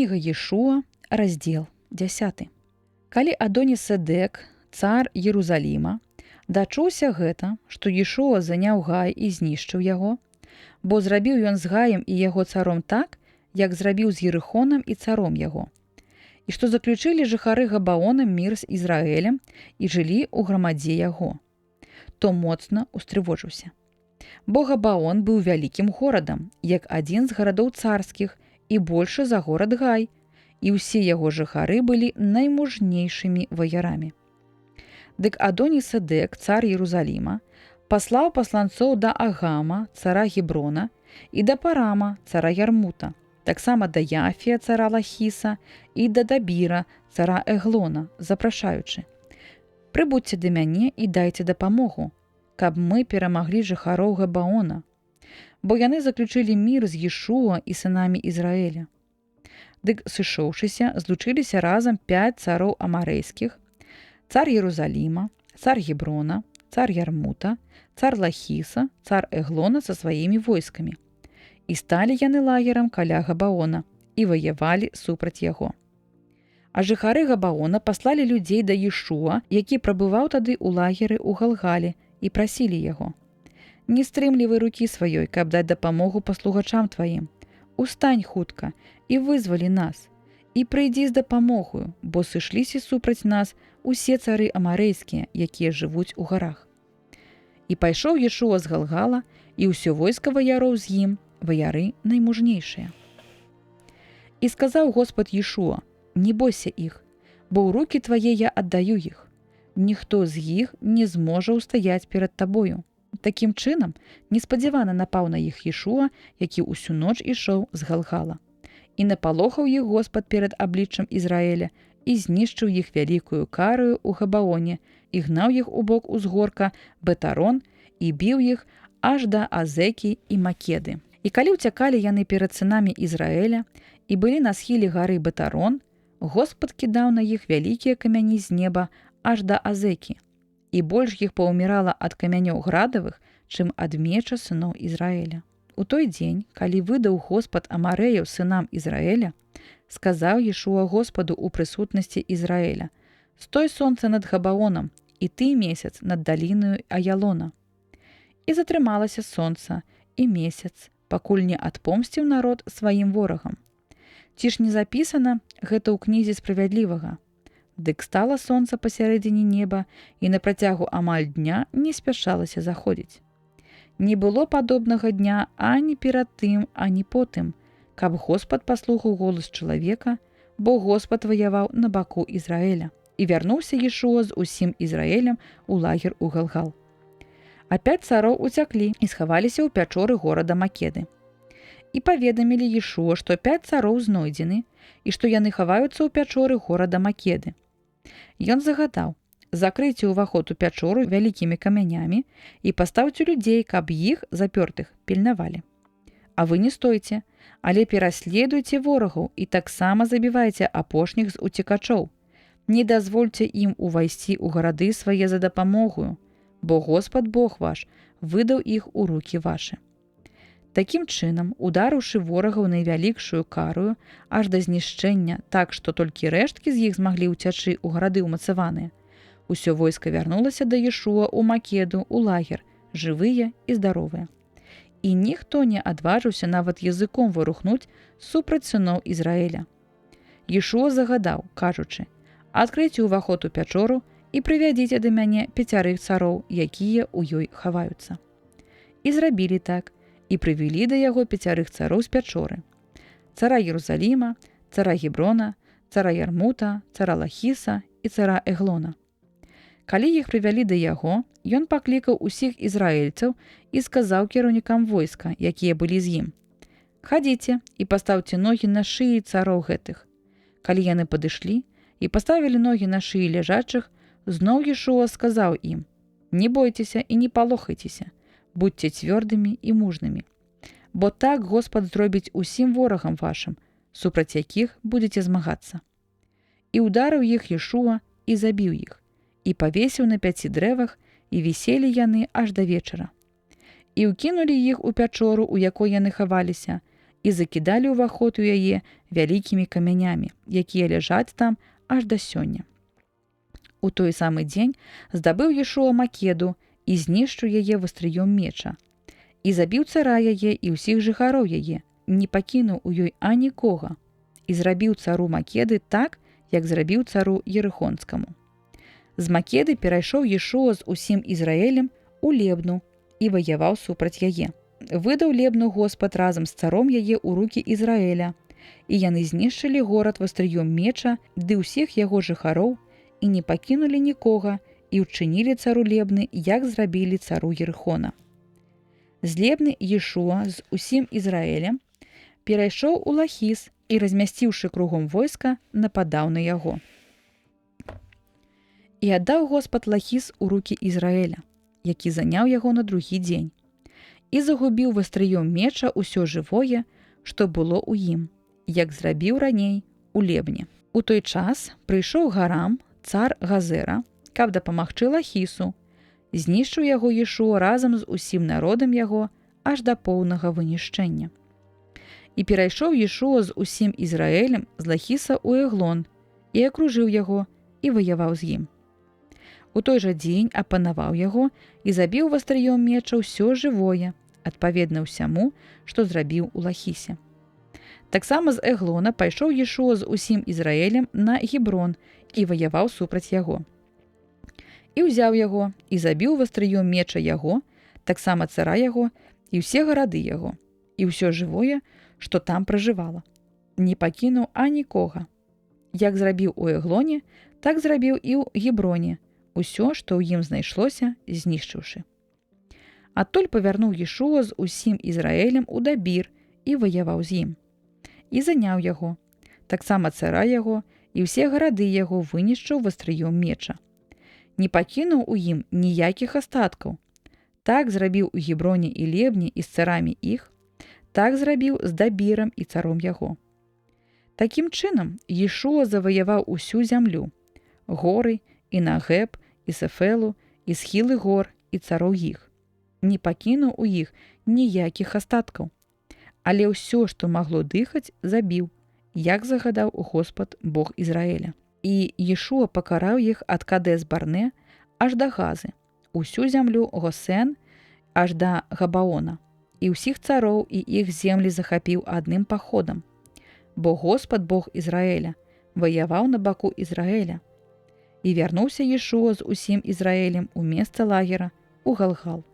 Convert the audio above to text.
Кніга Ешуа, раздзел 10. Калі Адоні-Седек, цар Єрусаліма, дачуўся гэта, што Ешуа заняў Гай і знішчыў яго, бо зрабіў ён з Гаем і яго царом так, як зрабіў з Єрыхонам і царом яго, і што заключылі жыхары Габаона мір з Ізраэлем і жылі ў грамадзе яго, то моцна устрывожыўся. Бо Габаон быў вялікім горадам, як адзін з гарадоў царскіх, і большы за горад Гай, і ўсе яго жыхары былі наймужнейшымі ваярамі. Дык Адоні-Седек, цар Єрусаліма, паслаў пасланцоў да Агама, цара Геброна, і да Парама, цара Ярмута, таксама да Яфія, цара Лахіса, і да Дабіра, цара Эглона, запрашаючы: «Прыбудзьце да мяне і дайце дапамогу, каб мы перамаглі жыхароў Габаона, бо яны заключылі мір з Ешуа і сынамі Ізраэля». Дык, сышоўшыся, злучыліся разам 5 цароў амарэйскіх: цар Єрусаліма, цар Геброна, цар Ярмута, цар Лахіса, цар Эглона са сваімі войскамі. І сталі яны лагерам каля Габаона і ваявалі супраць яго. А жыхары Габаона паслалі людзей да Ешуа, які прабываў тады ў лагеры ў Галгале, і прасілі яго: «Не стрымлівай рукі сваёй, каб даць дапамогу паслугачам тваім. Устань хутка і вызвалі нас, і прыйдзі з дапамогою, бо сышліся супраць нас усе цары амарэйскія, якія жывуць у гарах». І пайшоў Ешуа з Галгала, і ўсё войска ваяроў з ім, ваяры наймужнейшыя. І сказаў Господ Ешуа: «Не бойся іх, бо ў рукі твае я аддаю іх. Ніхто з іх не зможа ўстаяць перад табою». Такім чынам, неспадзявана напаў на іх Ешуа, які ўсю ноч ішоў з Галгала. І напалохаў іх Господ перад абліччам Ізраэля і знішчыў іх вялікую караю ў Габаоне і гнаў іх у бок узгорка Бетарон і біў іх аж да Азекі і Македы. І калі ўцякалі яны перад сынамі Ізраэля і былі на схіле гары Бетарон, Господ кідаў на іх вялікія камяні з неба аж да Азекі, і больш іх паўмірала ад камянёў градавых, чым ад меча сыноў Ізраэля. У той дзень, калі выдаў Господ амарэяў сынам Ізраэля, сказаў Ешуа Господу ў прысутнасці Ізраэля: «Стой сонца над Габаонам, і ты месяц над далінаю Аялона». І затрымалася сонца і месяц, пакуль не адпомсціў народ сваім ворагам. Ці ж не запісана гэта ў кнізе справядлівага? Дык стала сонца пасярэдзіне неба і на працягу амаль дня не спяшалася заходзіць. Не было падобнага дня ані перад тым, ані потым, каб Господ паслухаў голас чалавека, бо Господ ваяваў на баку Ізраэля. І вярнуўся Ешуа з усім Ізраэлем у лагер у Галгал. А 5 цароў уцяклі і схаваліся ў пячоры горада Македы. І паведамілі Ешуа, што 5 цароў знойдзены і што яны хаваюцца ў пячоры горада Македы. Ён загадаў: «Закрыйце ўваход у пячору вялікімі камянямі і пастаўце людзей, каб іх, запёртых, пільнавалі. А вы не стойце, але пераследуйце ворагаў і таксама забівайце апошніх з уцекачоў. Не дазвольце ім увайсці ў гарады свае за дапамогою, бо Господ Бог ваш выдаў іх у рукі вашы». Такім чынам, ударыўшы ворагаў найвялікшую карую аж да знішчэння так, што толькі рэшткі з іх змаглі ўцячы ў гарады ўмацаваныя, усё войска вярнулася да Ешуа ў Македу, у лагер, жывыя і здаровыя. І ніхто не адважыўся нават языком вырухнуць супраць сыноў Ізраэля. Ешуа загадаў, кажучы: «Адкрыйце ўваход у пячору і прывядзіце да мяне 5 цароў, якія ў ёй хаваюцца». І зрабілі так, і прывялі да яго 5 цароў з пячоры: цара Єрусаліма, цара Геброна, цара Ярмута, цара Лахіса і цара Эглона. Калі іх прывялі да яго, ён паклікаў усіх ізраільцаў і сказаў кіраўнікам войска, якія былі з ім: «Хадзіце і пастаўце ногі на шыі цароў гэтых». Калі яны падышлі і паставілі ногі на шыі ляжачых, зноў Ешуа сказаў ім: «Не бойцеся і не палохайцеся, будьце цвёрдымі і мужнымі, бо так Господ зробіць усім ворагам вашым, супраць якіх будзеце змагацца». І ударыў іх Ешуа і забіў іх, і павесіў на 5 дрэвах, і віселі яны аж да вечара. І ўкінулі іх у пячору, у якой яны хаваліся, і закідалі ўваход у яе вялікімі камянямі, якія ляжаць там аж да сёння. У той самы дзень здабыў Ешуа Македу і знішчыў яе вастрыём меча. І забіў цара яе і ўсіх жыхароў яе, не пакінуў у ёй анікога, і зрабіў цару Македы так, як зрабіў цару Ерыхонскаму. З Македы перайшоў Ешуа з усім Ізраэлем у Лебну і ваяваў супраць яе. Выдаў Лебну Господ разам з царом яе ў рукі Ізраэля, і яны знішчылі горад вастрыём меча ды ўсіх яго жыхароў, і не пакінулі нікога, і ўчынілі цару Лебны, як зрабілі цару Ерыхона. З Лебны Ешуа з усім Ізраэлем перайшоў у Лахіс і, размясціўшы кругом войска, нападаў на яго. І аддаў Господ Лахіс у рукі Ізраэля, які заняў яго на другі дзень, і загубіў вастрыём меча ўсё жывое, што было ў ім, як зрабіў раней у Лебне. У той час прыйшоў Гарам, цар Газера, каб дапамагчы Лахісу, знішчыў яго Ешуа разам з усім народам яго аж да поўнага вынішчэння. І перайшоў Ешуа з усім Ізраэлем з Лахіса ў Эглон і акружыў яго і ваяваў з ім. У той жа дзень апанаваў яго і забіў вастрыём меча ўсё жывое, адпаведна ўсяму, што зрабіў у Лахісе. Таксама з Эглона пайшоў Ешуа з усім Ізраэлем на Геброн і ваяваў супраць яго. І ўзяў яго, і забіў вастрыём меча яго, таксама цара яго, і ўсе гарады яго, і ўсё жывое, што там пражывала. Не пакінуў анікога. Як зрабіў у Эглоне, так зрабіў і ў Геброне, усё, што ў ім знайшлося, знішчыўшы. Адтуль павярнуў Ешуа з усім Ізраэлем у Дабір і ваяваў з ім. І заняў яго, таксама цара яго, і ўсе гарады яго вынішчыў вастрыём меча. Не пакінуў у ім ніякіх астаткаў. Так зрабіў у Геброне і Лебне і з царамі іх, так зрабіў з Дабірам і царом яго. Такім чынам Ешуа заваяваў усю зямлю, горы, і Нагеб, і Сефелу, і схілы гор, і цароў іх. Не пакінуў у іх ніякіх астаткаў. Але ўсё, што магло дыхаць, забіў, як загадаў Господ Бог Ізраэля. І Ешуа пакараў іх ад Кадес-Барне аж да Газы, усю зямлю Госен аж да Габаона, і ўсіх цароў і іх землі захапіў адным паходам. Бо Господ Бог Ізраэля ваяваў на баку Ізраэля. І вярнуўся Ешуа з усім Ізраэлем у месца лагера у Галгал.